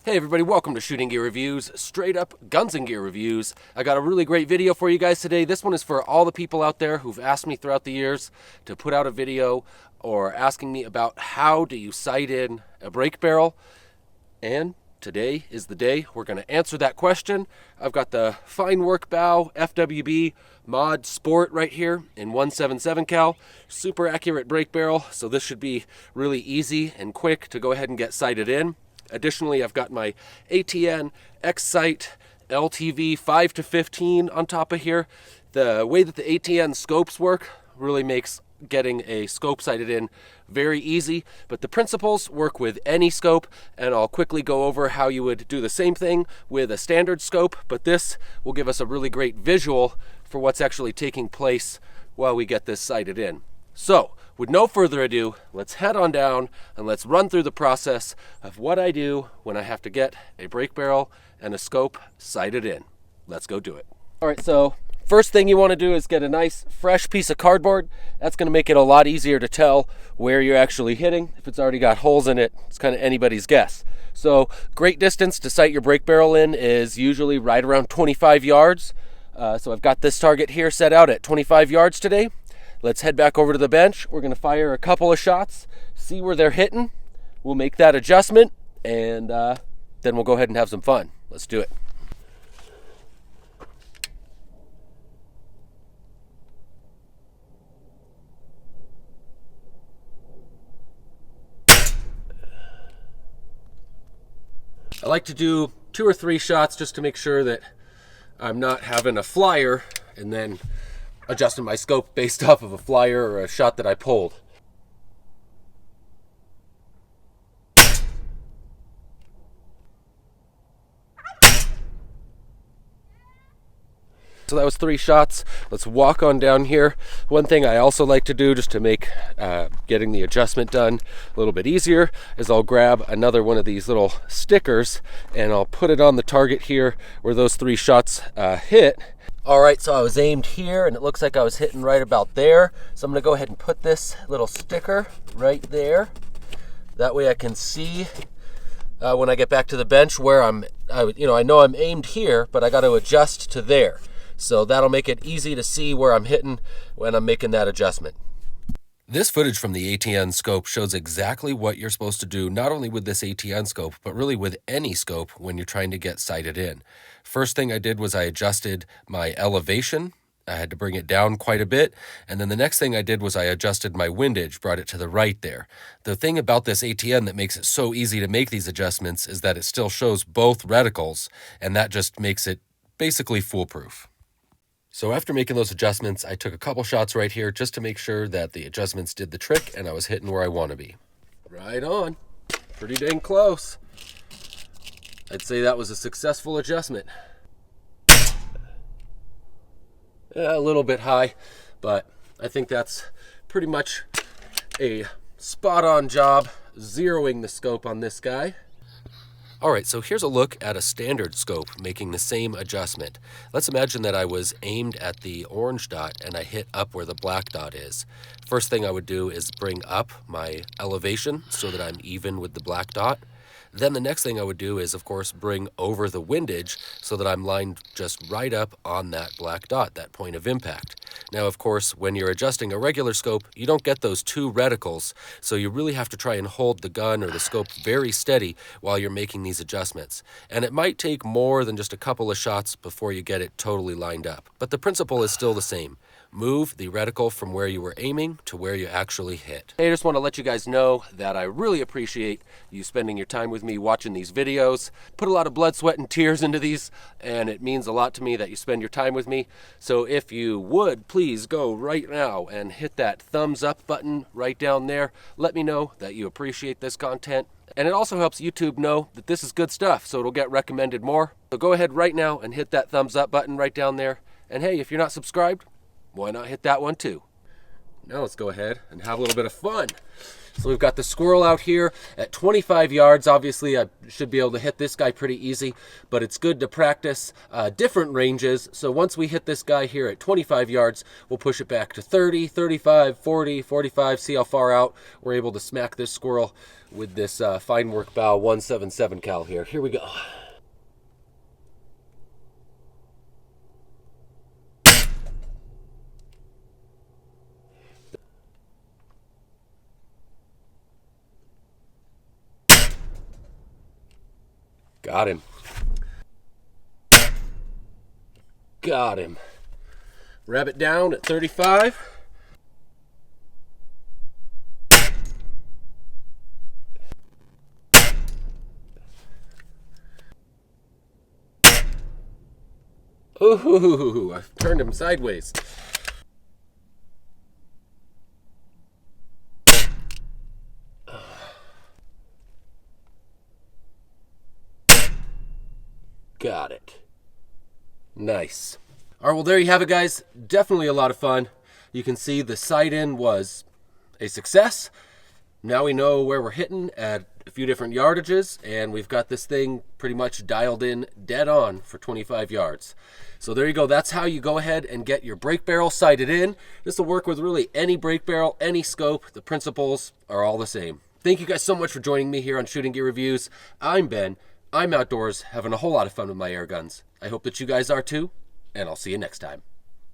Hey everybody, welcome to Shooting Gear Reviews, straight up guns and gear reviews. I got a really great video for you guys today. This one is for all the people out there who've asked me throughout the years to put out a video or asking me about how do you sight in a brake barrel. And today is the day we're going to answer that question. I've got the Fine Work Bow FWB Mod Sport right here in 177 cal. Super accurate brake barrel, so this should be really easy and quick to go ahead and get sighted in. Additionally, I've got my ATN X-Sight LTV 5-15 on top of here. The way that the ATN scopes work really makes getting a scope sighted in very easy, but the principles work with any scope, and I'll quickly go over how you would do the same thing with a standard scope, but this will give us a really great visual for what's actually taking place while we get this sighted in. So, with no further ado, let's head on down and let's run through the process of what I do when I have to get a brake barrel and a scope sighted in. Let's go do it. All right, so first thing you want to do is get a nice fresh piece of cardboard. That's going to make it a lot easier to tell where you're actually hitting. If it's already got holes in it, it's kind of anybody's guess. So great distance to sight your brake barrel in is usually right around 25 yards. So I've got this target here set out at 25 yards today. Let's head back over to the bench. We're going to fire a couple of shots, see where they're hitting. We'll make that adjustment, and then we'll go ahead and have some fun. Let's do it. I like to do 2 or 3 shots just to make sure that I'm not having a flyer and then adjusting my scope based off of a flyer or a shot that I pulled. So that was 3 shots. Let's walk on down here. One thing I also like to do just to make getting the adjustment done a little bit easier is I'll grab another one of these little stickers and I'll put it on the target here where those 3 shots hit. All right, so I was aimed here and it looks like I was hitting right about there. So I'm gonna go ahead and put this little sticker right there. That way I can see when I get back to the bench where I know I'm aimed here, but I got to adjust to there. So that'll make it easy to see where I'm hitting when I'm making that adjustment. This footage from the ATN scope shows exactly what you're supposed to do, not only with this ATN scope, but really with any scope when you're trying to get sighted in. First thing I did was I adjusted my elevation. I had to bring it down quite a bit. And then the next thing I did was I adjusted my windage, brought it to the right there. The thing about this ATN that makes it so easy to make these adjustments is that it still shows both reticles, and that just makes it basically foolproof. So after making those adjustments, I took a couple shots right here just to make sure that the adjustments did the trick and I was hitting where I want to be. Right on. Pretty dang close. I'd say that was a successful adjustment. A little bit high, but I think that's pretty much a spot-on job zeroing the scope on this guy. All right, so here's a look at a standard scope making the same adjustment. Let's imagine that I was aimed at the orange dot and I hit up where the black dot is. First thing I would do is bring up my elevation so that I'm even with the black dot. Then the next thing I would do is, of course, bring over the windage so that I'm lined just right up on that black dot, that point of impact. Now, of course, when you're adjusting a regular scope, you don't get those 2 reticles, so you really have to try and hold the gun or the scope very steady while you're making these adjustments. And it might take more than just a couple of shots before you get it totally lined up. But the principle is still the same. Move the reticle from where you were aiming to where you actually hit. Hey, I just want to let you guys know that I really appreciate you spending your time with me watching these videos. Put a lot of blood, sweat, and tears into these, and it means a lot to me that you spend your time with me. So if you would, please go right now and hit that thumbs up button right down there. Let me know that you appreciate this content. And it also helps YouTube know that this is good stuff, so it'll get recommended more. So go ahead right now and hit that thumbs up button right down there. And hey, if you're not subscribed, why not hit that one too? Now let's go ahead and have a little bit of fun. So we've got the squirrel out here at 25 yards. Obviously, I should be able to hit this guy pretty easy, but it's good to practice different ranges. So once we hit this guy here at 25 yards, we'll push it back to 30, 35, 40, 45, see how far out we're able to smack this squirrel with this fine work bow 177 cal here. Here we go. Got him. Got him. Rabbit down at 35. Ooh, I've turned him sideways. Got it. Nice. All right, well, there you have it, guys. Definitely a lot of fun. You can see the sight-in was a success. Now we know where we're hitting at a few different yardages, and we've got this thing pretty much dialed in dead on for 25 yards. So there you go. That's how you go ahead and get your brake barrel sighted in. This will work with really any brake barrel, any scope. The principles are all the same. Thank you guys so much for joining me here on Shooting Gear Reviews. I'm Ben. I'm outdoors having a whole lot of fun with my air guns. I hope that you guys are too, and I'll see you next time.